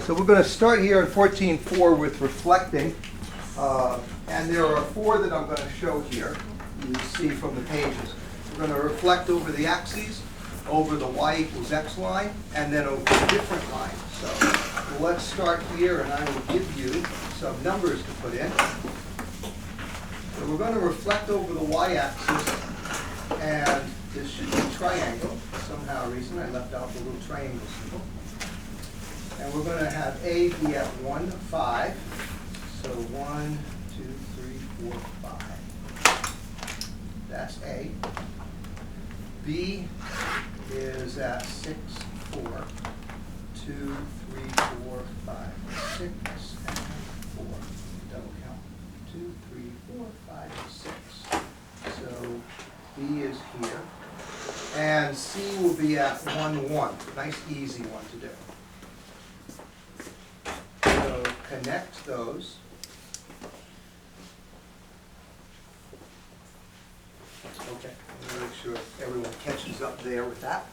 So we're going to start here in 14.4 with reflecting, and there are four that I'm going to show here. You see from the pages. We're going to reflect over the axes, over the y equals x line, and then over different lines. So let's start here, and I will give you some numbers to put in. So we're going to reflect over the y-axis, and this should be a triangle. Somehow reason I left out the little triangle symbol. And we're going to have A be at 1, 5. So 1, 2, 3, 4, 5. That's A. B is at 6, 4. 2, 3, 4, 5, 6, and 4. Double count. 2, 3, 4, 5, and 6. So B is here. And C will be at 1, 1. Nice, easy one to do. So connect those. Okay, let me make sure everyone catches up there with that.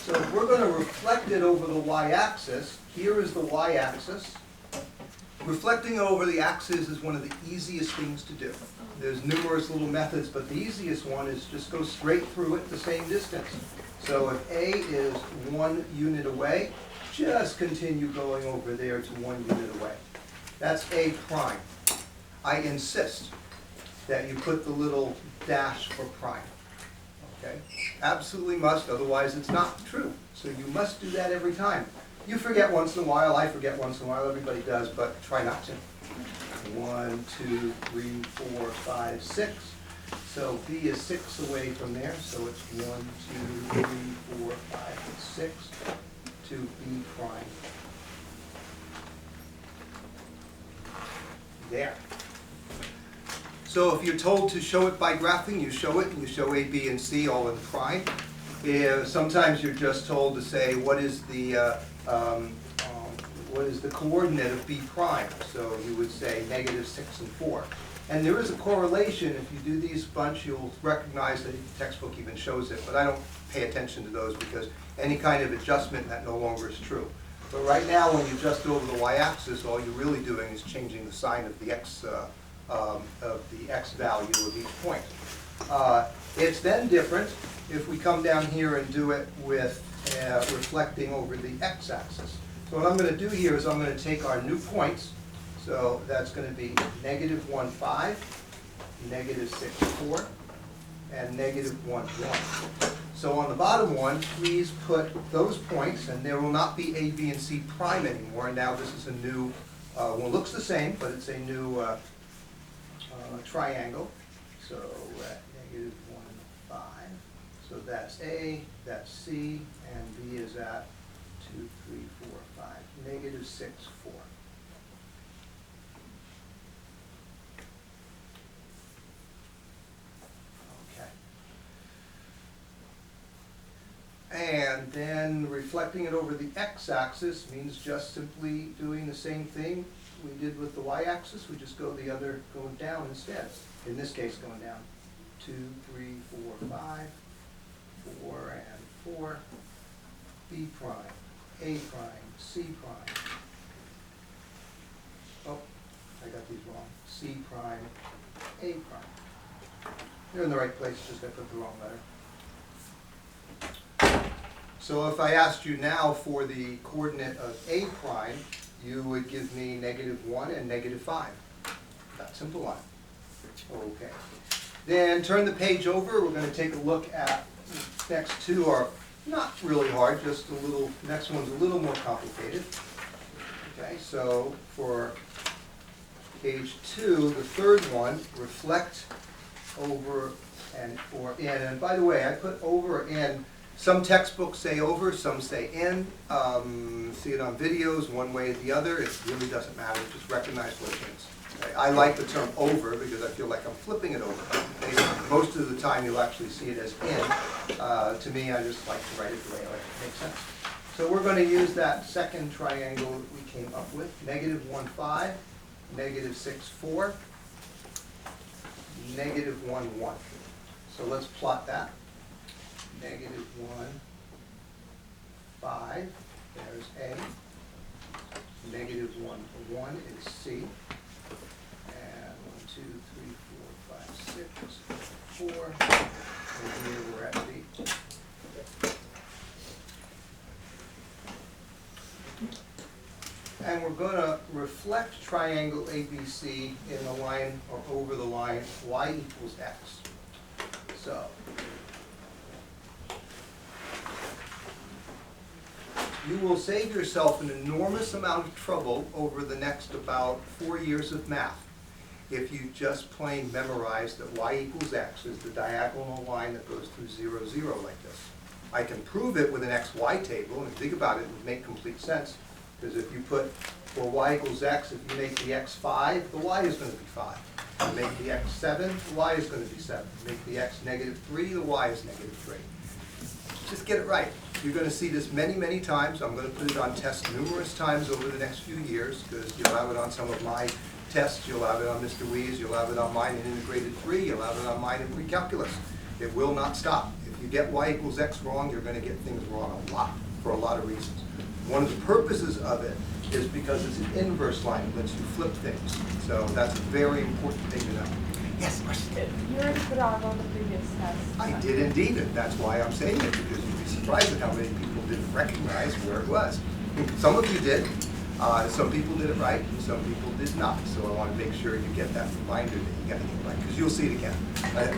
So if we're going to reflect it over the y-axis, here is the y-axis. Reflecting over the axis is one of the easiest things to do. There's numerous little methods, but the easiest one is just go straight through it the same distance. So if A is 1 unit away, just continue going over there to 1 unit away. That's A prime. I insist that you put the little dash for prime. Okay? Absolutely must, otherwise it's not true. So you must do that every time. You forget once in a while, I forget once in a while, everybody does, but try not to. 1, 2, 3, 4, 5, 6. So B is 6 away from there, so it's 1, 2, 3, 4, 5, and 6 to B prime. There. So if you're told to show it by graphing, you show it, and you show A, B, and C all in prime. Sometimes you're just told to say what is the coordinate of B prime. So you would say -6 and 4. And there is a correlation. If you do these bunch, you'll recognize that the textbook even shows it. But I don't pay attention to those because any kind of adjustment, that no longer is true. But right now, when you adjust over the y-axis, all you're really doing is changing the sign of the x value of each point. It's then different if we come down here and do it with reflecting over the x-axis. So what I'm going to do here is I'm going to take our new points. So that's going to be -1, 5, -6, 4, and -1, 1. So on the bottom one, please put those points, and there will not be A, B, and C prime anymore. Now this is a new, well, it looks the same, but it's a new triangle. So at -1, 5. So that's A, that's C, and B is at 2, 3, 4, 5. -6, 4. Okay. And then reflecting it over the x-axis means just simply doing the same thing we did with the y-axis. We just go the other, going down instead. In this case, going down. 2, 3, 4, 5, 4, and 4. B prime, A prime, C prime. Oh, I got these wrong. C prime, A prime. They're in the right place, just I put the wrong letter. So if I asked you now for the coordinate of A prime, you would give me -1 and -5. That simple line. Okay. Then turn the page over. We're going to take a look at next two are not really hard, just a little, next one's a little more complicated. Okay, so for page 2, the third one, reflect over and or in. And by the way, I put over in. Some textbooks say over, some say in. See it on videos one way or the other. It really doesn't matter. Just recognize what it means. I like the term over because I feel like I'm flipping it over. Most of the time you'll actually see it as in. To me, I just like to write it the way I like it. Makes sense. So we're going to use that second triangle we came up with, -1, 5, -6, 4, -1, 1. So let's plot that. -1, 5, there's A. -1, 1 is C. And 1, 2, 3, 4, 5, 6, 4. And here we're at B. And we're going to reflect triangle ABC in the line or over the line y equals x. So you will save yourself an enormous amount of trouble over the next about 4 years of math if you just plain memorize that y equals x is the diagonal line that goes through 0, 0 like this. I can prove it with an xy table, and if you think about it, it would make complete sense. Because if you put, for y equals x, if you make the x 5, the y is going to be 5. If you make the x 7, the y is going to be 7. If you make the x -3, the y is -3. Just get it right. You're going to see this many, many times. I'm going to put it on test numerous times over the next few years, because you'll have it on some of my tests, you'll have it on Mr. Wee's, you'll have it on mine in Integrated 3, you'll have it on mine in Pre-Calculus. It will not stop. If you get y equals x wrong, you're going to get things wrong a lot, for a lot of reasons. One of the purposes of it is because it's an inverse line. It lets you flip things. So that's a very important thing to know. Yes, question. You already put on the previous test. I did indeed, and that's why I'm saying it, because you'd be surprised at how many people didn't recognize where it was. Some of you did. Some people did it right, and some people did not. So I want to make sure you get that reminder that you got to get it right, because you'll see it again.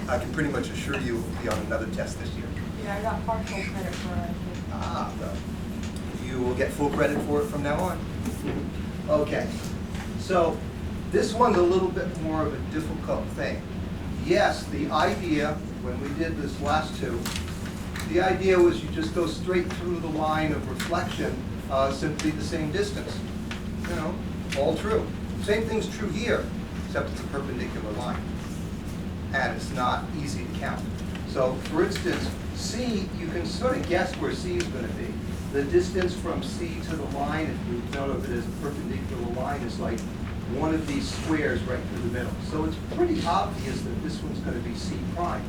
I can pretty much assure you it will be on another test this year. Yeah, I got partial credit for it. Well, you will get full credit for it from now on. Okay, so this one's a little bit more of a difficult thing. Yes, the idea, when we did this last two, the idea was you just go straight through the line of reflection, simply the same distance. You know, all true. Same thing's true here, except it's a perpendicular line. And it's not easy to count. So, for instance, C, you can sort of guess where C is going to be. The distance from C to the line, if you thought of it as a perpendicular line, is like one of these squares right through the middle. So it's pretty obvious that this one's going to be C prime.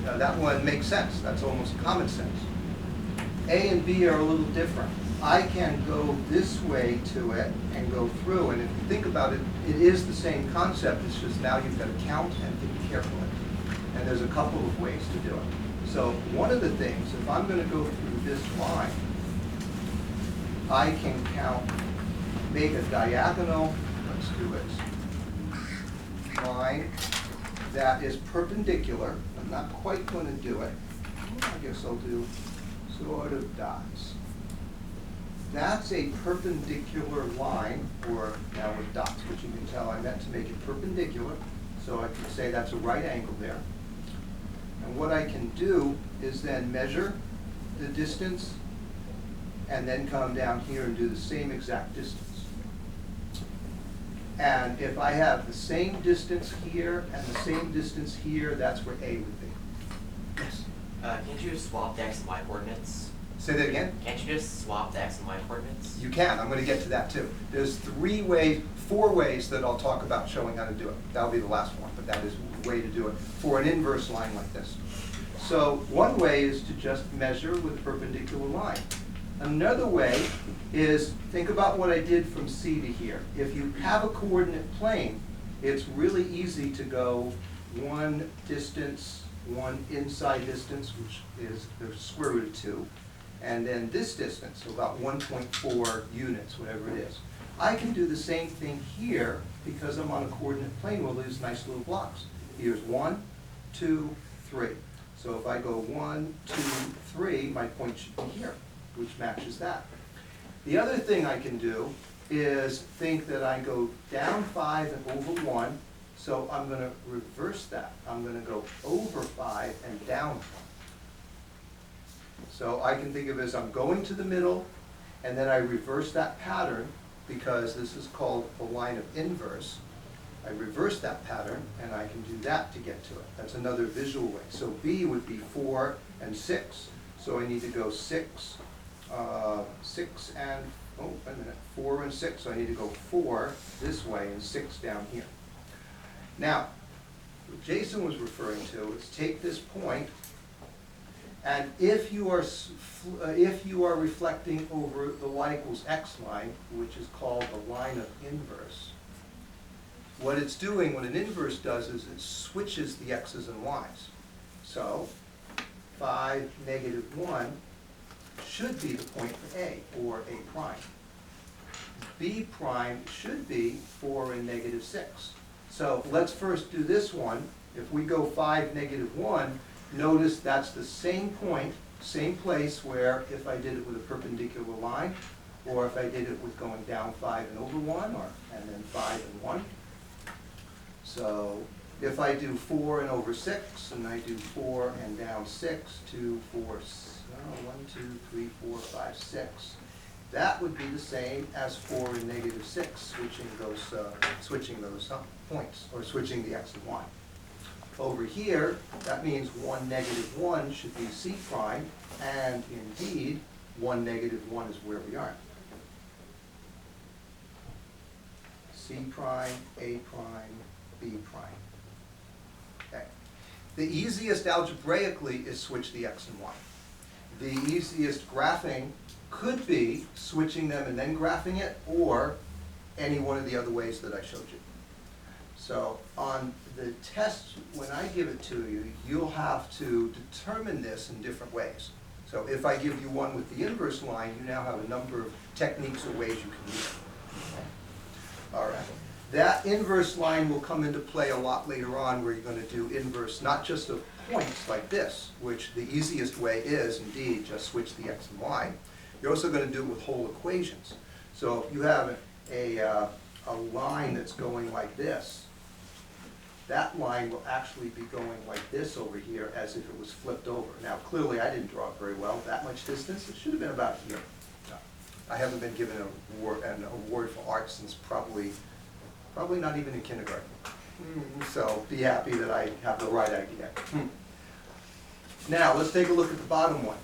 Now that one makes sense. That's almost common sense. A and B are a little different. I can go this way to it and go through, and if you think about it, it is the same concept. It's just now you've got to count and think carefully. And there's a couple of ways to do it. So one of the things, if I'm going to go through this line, I can count, make a diagonal, let's do it, line that is perpendicular. I'm not quite going to do it. I guess I'll do sort of dots. That's a perpendicular line, or now with dots, which you can tell I meant to make it perpendicular. So I can say that's a right angle there. And what I can do is then measure the distance and then come down here and do the same exact distance. And if I have the same distance here and the same distance here, that's where A would be. Yes? Can't you just swap the x and y coordinates? Say that again? Can't you just swap the x and y coordinates? You can. I'm going to get to that too. There's 4 ways that I'll talk about showing how to do it. That'll be the last one, but that is a way to do it for an inverse line like this. So one way is to just measure with a perpendicular line. Another way is, think about what I did from C to here. If you have a coordinate plane, it's really easy to go one distance, one inside distance, which is the square root of 2, and then this distance, so about 1.4 units, whatever it is. I can do the same thing here because I'm on a coordinate plane with these nice little blocks. Here's 1, 2, 3. So if I go 1, 2, 3, my point should be here, which matches that. The other thing I can do is think that I go down 5 and over 1, so I'm going to reverse that. I'm going to go over 5 and down 1. So I can think of it as I'm going to the middle, and then I reverse that pattern, because this is called a line of inverse. I reverse that pattern, and I can do that to get to it. That's another visual way. So B would be 4 and 6. So I need to go 6, 6 and, oh, wait a minute, 4 and 6. So I need to go 4 this way and 6 down here. Now, what Jason was referring to is take this point, and if you are reflecting over the y equals x line, which is called the line of inverse, what it's doing, what an inverse does, is it switches the x's and y's. So 5, -1 should be the point for A, or A prime. B prime should be 4 and -6. So let's first do this one. If we go 5, -1, notice that's the same point, same place where if I did it with a perpendicular line, or if I did it with going down 5 and over 1, or and then 5 and 1. So if I do 4 and over 6, and I do 4 and down 6, 2, 4, 1, 2, 3, 4, 5, 6, that would be the same as 4 and -6, switching those points, or switching the x and y. Over here, that means 1, -1 should be C prime, and indeed, 1, -1 is where we are. C prime, A prime, B prime. Okay. The easiest algebraically is switch the x and y. The easiest graphing could be switching them and then graphing it, or any one of the other ways that I showed you. So on the test, when I give it to you, you'll have to determine this in different ways. So if I give you one with the inverse line, you now have a number of techniques or ways you can use it. Okay. All right. That inverse line will come into play a lot later on, where you're going to do inverse, not just of points like this, which the easiest way is, indeed, just switch the x and y. You're also going to do it with whole equations. So if you have a line that's going like this, that line will actually be going like this over here, as if it was flipped over. Now, clearly, I didn't draw it very well, that much distance. It should have been about here. I haven't been given an award for art since probably not even in kindergarten. So be happy that I have the right idea. Now, let's take a look at the bottom one.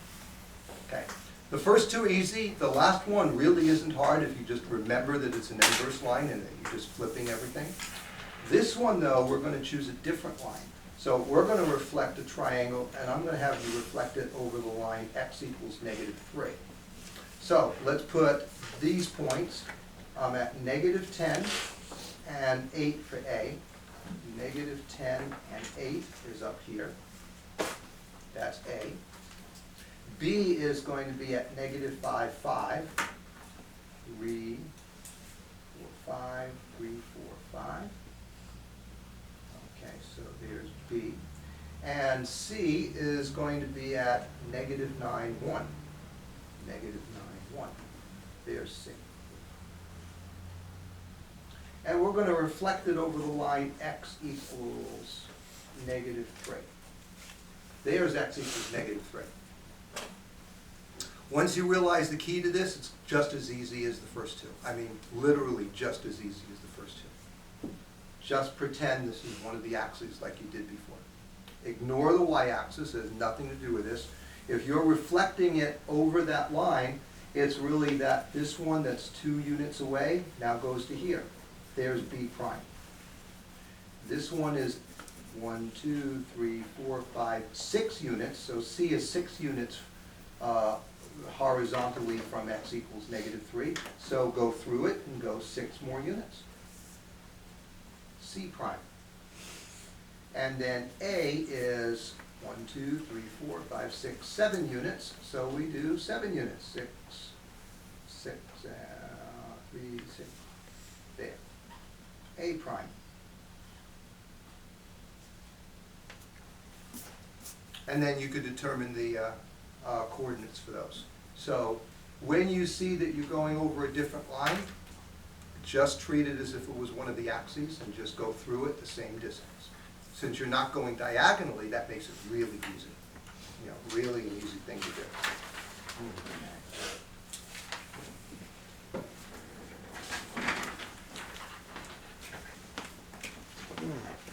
Okay. The first two are easy. The last one really isn't hard if you just remember that it's an inverse line and that you're just flipping everything. This one, though, we're going to choose a different line. So we're going to reflect a triangle, and I'm going to have you reflect it over the line x equals -3. So let's put these points. I'm at -10 and 8 for A. -10 and 8 is up here. That's A. B is going to be at -5, 5. 3, 4, 5, 3, 4, 5. Okay, so there's B. And C is going to be at -9, 1. -9, 1. There's C. And we're going to reflect it over the line x equals -3. There's x equals -3. Once you realize the key to this, it's just as easy as the first two. I mean, literally just as easy as the first two. Just pretend this is one of the axes like you did before. Ignore the y-axis, it has nothing to do with this. If you're reflecting it over that line, it's really that this one that's 2 units away now goes to here. There's B prime. This one is 1, 2, 3, 4, 5, 6 units. So C is 6 units horizontally from x equals -3. So go through it and go 6 more units. C prime. And then A is 1, 2, 3, 4, 5, 6, 7 units. So we do 7 units. 6, 6, 3, 6. There. A prime. And then you could determine the coordinates for those. So when you see that you're going over a different line, just treat it as if it was one of the axes and just go through it the same distance. Since you're not going diagonally, that makes it really easy. You know, really an easy thing to do. Hmm.